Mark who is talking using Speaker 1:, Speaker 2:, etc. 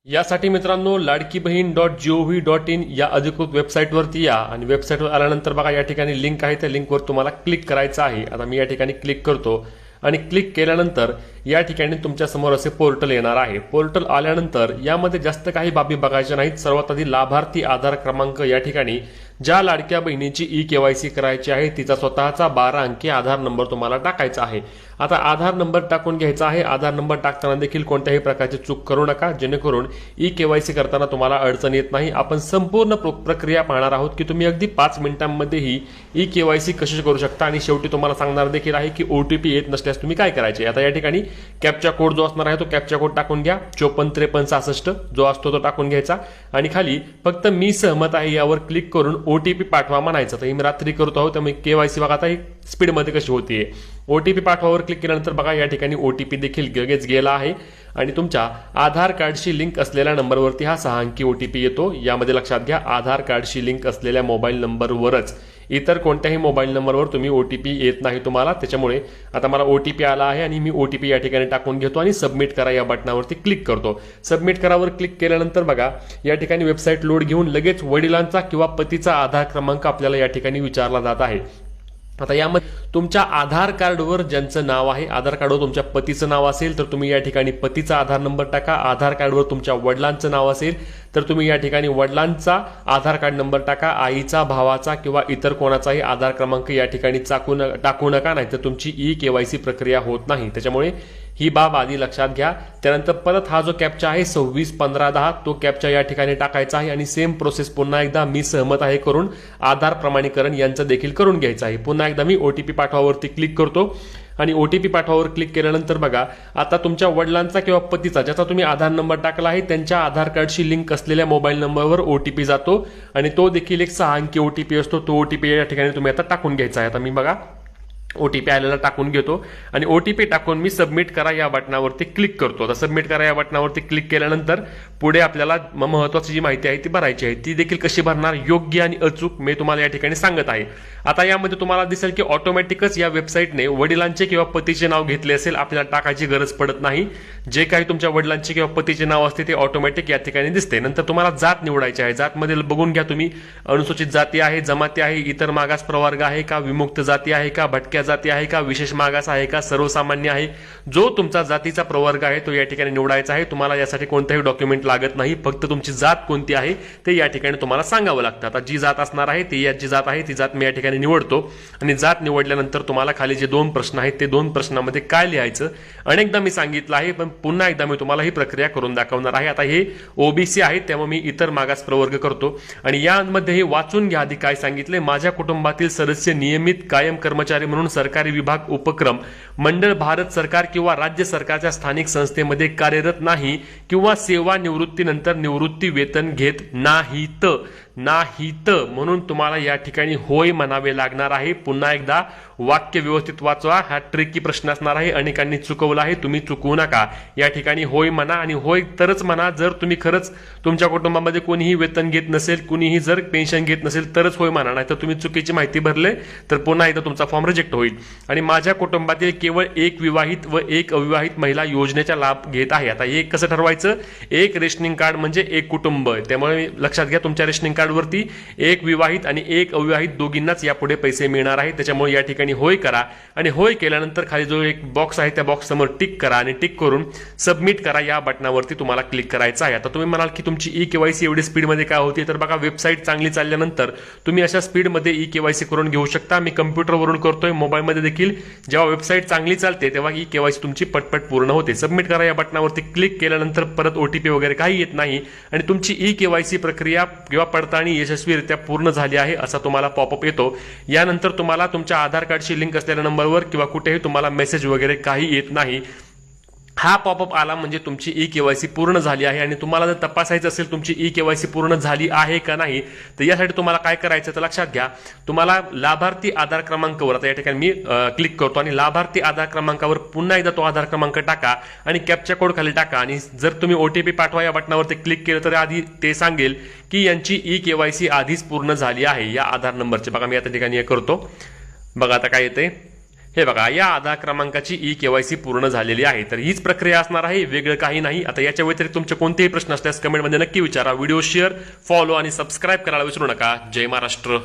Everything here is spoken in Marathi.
Speaker 1: यासाठी मित्रांनो ladkibhin.gov.in या अधिकृत वेबसाईटवरती या आणि वेबसाईटवर आल्यानंतर बघा या ठिकाणी लिंक आहे, त्या लिंकवर तुम्हाला क्लिक करायचं आहे। आता मी या ठिकाणी क्लिक करतो आणि क्लिक केल्यानंतर या ठिकाणी तुमच्या समोर असे पोर्टल येणार आहे। पोर्टल आल्यानंतर यामध्ये जास्त काही बाबी बघायच्या नाहीत। सर्वात आधी लाभार्थी आधार क्रमांक या ठिकाणी ज्या लाडक्या बहिणीची ई-केवायसी करायची आहे तिचा स्वतःचा 12 अंकी आधार नंबर तुम्हाला टाकायचा आहे। आता आधार नंबर टाकून घ्यायचा आहे। आधार नंबर टाकताना देखील कोणत्याही प्रकारची चूक करू नका, जेणेकरून ई-केवायसी करताना तुम्हाला अडचण येत नाही। आपण संपूर्ण प्रक्रिया पाहणार आहोत की तुम्ही अगदी 5 मिनिटांमध्ये ही ई-केवायसी कशी करू शकता आणि शेवटी तुम्हाला सांगणार देखील आहे की ओटीपी येत नसल्यास तुम्ही काय करायचे। आता या ठिकाणी कॅप्चा कोड जो असणार आहे तो कॅप्चा कोड टाकून घ्या, 545366 जो असतो तो टाकून घ्यायचा आणि खाली फक्त मी सहमत आहे यावर क्लिक करून ओटीपी पाठवा म्हणायचं। तर मी रात्री करतो आहोत, त्यामुळे केवायसी बघा आता स्पीड मध्ये कशी होतीये। ओटीपी पाठवावर क्लिक केल्यानंतर बघा या ठिकाणी ओटीपी देखील लगेच गेला आहे आणि तुमच्या आधार कार्डशी लिंक असलेल्या नंबरवरती हा 6 अंकी ओटीपी येतो। यामध्ये लक्षात घ्या, आधार कार्डशी लिंक असलेल्या मोबाईल नंबरवरच, इतर कोणत्याही मोबाईल नंबरवर तुम्ही ओटीपी येत नाही तुम्हाला। त्याच्यामुळे आता मला ओटीपी आला आहे आणि मी ओटीपी या ठिकाणी टाकून घेतो आणि सबमिट करा या बटनावरती क्लिक करतो। सबमिट करावर क्लिक केल्यानंतर बघा या ठिकाणी वेबसाईट लोड घेऊन लगेच वडिलांचा किंवा पतीचा आधार क्रमांक आपल्याला या ठिकाणी विचारला जात आहे। आता यामध्ये तुमच्या आधार कार्डवर ज्यांचं नाव आहे, आधार कार्डवर तुमच्या पतीचं नाव असेल तर तुम्ही या ठिकाणी पतीचा आधार नंबर टाका। आधार कार्डवर तुमच्या वडिलांचं नाव असेल तर तुम्ही या ठिकाणी वडिलांचा आधार कार्ड नंबर टाका। आईचा, भावाचा किंवा इतर कोणाचाही आधार क्रमांक या ठिकाणी टाकू नका, नाहीतर तुमची ई-केवायसी प्रक्रिया होत नाही। त्याच्यामुळे ही बाब आधी लक्षात घ्या। त्यानंतर परत हा जो कॅप्चा आहे 261510 तो कॅप्चा या ठिकाणी टाकायचा आहे आणि सेम प्रोसेस पुन्हा एकदा मी सहमत आहे करून आधार प्रमाणीकरण यांचं देखील करून घ्यायचं आहे। पुन्हा एकदा मी ओटीपी पाठवावरती क्लिक करतो आणि ओटीपी पाठवावर क्लिक केल्यानंतर बघा आता तुमच्या वडिलांचा किंवा पतीचा ज्याचा तुम्ही आधार नंबर टाकला आहे त्यांच्या आधार कार्डशी लिंक असलेल्या मोबाईल नंबरवर ओटीपी जातो आणि तो देखील एक 6 अंकी ओटीपी असतो। तो ओटीपी या ठिकाणी तुम्ही आता टाकून घ्यायचा आहे। आता मी बघा ओटीपी आलेला टाकून घेतो आणि ओटीपी टाकून मी सबमिट करा या बटनावरती क्लिक करतो। आता सबमिट करा या बटनावरती क्लिक केल्यानंतर पुढे आपल्याला महत्त्वाची जी माहिती आहे ती भरायची आहे, ती देखील कशी भरणार योग्य आणि अचूक मी तुम्हाला या ठिकाणी सांगत आहे। आता यामध्ये तुम्हाला दिसेल की ऑटोमॅटिकच या वेबसाईटने वडिलांचे किंवा पतीचे नाव घेतले असेल, आपल्याला टाकायची गरज पडत नाही। जे काही तुमच्या वडिलांचे किंवा पतीचे नाव असते ते ऑटोमॅटिक या ठिकाणी दिसते। नंतर तुम्हाला जात निवडायची आहे। जातमध्ये बघून घ्या तुम्ही, अनुसूचित जाती आहे, जमाती आहे, इतर मागास प्रवर्ग आहे का, विमुक्त जाती आहे का, भटक्या जाती आहे का, विशेष मागास आहे का, सर्वसामान्य आहे। जो तुमचा जातीचा प्रवर्ग आहे तो या ठिकाणी निवडायचा आहे। तुम्हाला यासाठी कोणतेही डॉक्युमेंट लागत नाही, फक्त तुमची जात कोणती आहे ते या ठिकाणी तुम्हाला सांगावं लागतं। आता जी जात असणार आहे ती याची जात आहे, ती जात मी या ठिकाणी निवडतो आणि जात निवडल्यानंतर तुम्हाला खाली जे 2 प्रश्न आहेत ते 2 प्रश्नामध्ये काय लिहायचं अनेकदा मी सांगितलं आहे, पण पुन्हा एकदा मी तुम्हाला ही प्रक्रिया करून दाखवणार आहे। आता हे ओबीसी आहे त्यामुळे मी इतर मागास प्रवर्ग करतो आणि यामध्ये हे वाचून घ्या आधी काय सांगितले। माझ्या कुटुंबातील सदस्य नियमित कायम कर्मचारी म्हणून सरकारी विभाग, उपक्रम, मंडळ, भारत सरकार किंवा राज्य सरकारच्या स्थानिक संस्थेमध्ये कार्यरत नाही किंवा सेवानिवृत्तीनंतर निवृत्ती वेतन घेत नाहीत म्हणून तुम्हाला या ठिकाणी होय म्हणावे लागणार आहे। पुन्हा एकदा वाक्य व्यवस्थित वाचवा, हा ट्रिकी प्रश्न असणार आहे, अनेकांनी चुकवला आहे, तुम्ही चुकवू नका। या ठिकाणी होय म्हणा आणि होय तरच म्हणा जर तुम्ही खरंच तुमच्या कुटुंबामध्ये कोणीही वेतन घेत नसेल, कुणीही जर पेन्शन घेत नसेल तरच होय म्हणा, नाही तर तुम्ही चुकीची माहिती भरले तर पुन्हा एकदा तुमचा फॉर्म रिजेक्ट होईल। आणि माझ्या कुटुंबातील केवळ एक विवाहित व एक अविवाहित महिला योजनेचा लाभ घेत आहे। आता हे कसं ठरवायचं, एक रेशनिंग कार्ड म्हणजे एक कुटुंब, त्यामुळे लक्षात घ्या तुमच्या रेशनिंग कार्डवरती एक विवाहित आणि एक अविवाहित दोघींनाच यापुढे पैसे मिळणार आहेत। त्याच्यामुळे या ठिकाणी होय करा आणि होय केल्यानंतर खाली जो एक बॉक्स आहे त्या बॉक्स समोर टिक करा आणि टिक करून सबमिट करा या बटनावरती तुम्हाला क्लिक करायचं आहे। आता तुम्ही म्हणाल की तुमची ई-केवायसी एवढी स्पीडमध्ये काय होती, तर बघा वेबसाईट चांगली चालल्यानंतर तुम्ही अशा स्पीडमध्ये ई-केवायसी करून घेऊ शकता। मी कम्प्युटरवरून करतोय, मोबाईलमध्ये देखील जेव्हा वेबसाईट चांगली चालते तेव्हा ई-केवायसी तुमची पटपट पूर्ण होते। सबमिट करा या बटनावरती क्लिक केल्यानंतर परत ओटीपी वगैरे काही येत नाही आणि तुमची ई-केवायसी प्रक्रिया किंवा पडताळणी यशस्वीरित्या पूर्ण झाली आहे असा तुम्हाला पॉपअप येतो। यानंतर तुम्हाला तुमच्या आधार कार्डशी लिंक असलेल्या नंबरवर किंवा कुठेही तुम्हाला मेसेज वगैरे काही येत नाही। हा पॉपअप आला म्हणजे तुमची ई-केवायसी पूर्ण झाली आहे आणि तुम्हाला जर तपासायचं असेल तुमची ई-केवायसी पूर्ण झाली आहे का नाही, तर यासाठी तुम्हाला काय करायचं तर लक्षात घ्या, तुम्हाला लाभार्थी आधार क्रमांकावर आता या ठिकाणी मी क्लिक करतो आणि लाभार्थी आधार क्रमांकावर पुन्हा एकदा तो आधार क्रमांक टाका आणि कॅप्चा कोड खाली टाका आणि जर तुम्ही ओटीपी पाठवा या बटनावरती क्लिक केलं तर आधी ते सांगेल की यांची ई-केवायसी आधीच पूर्ण झाली आहे या आधार नंबरची। बघा मी आता ठिकाणी हे करतो, बघा आता काय येते, हे बघा, या आधार क्रमांकाची ई-केवायसी पूर्ण झालेली आहे. तर हीच प्रक्रिया असणार आहे, वेगळं काही नाही. आता याच्या व्यतिरिक्त तुमचे कोणतेही प्रश्न असल्यास कमेंटमध्ये नक्की विचारा. व्हिडिओ शेअर, फॉलो आणि सबस्क्राईब करायला विसरू नका. जय महाराष्ट्र.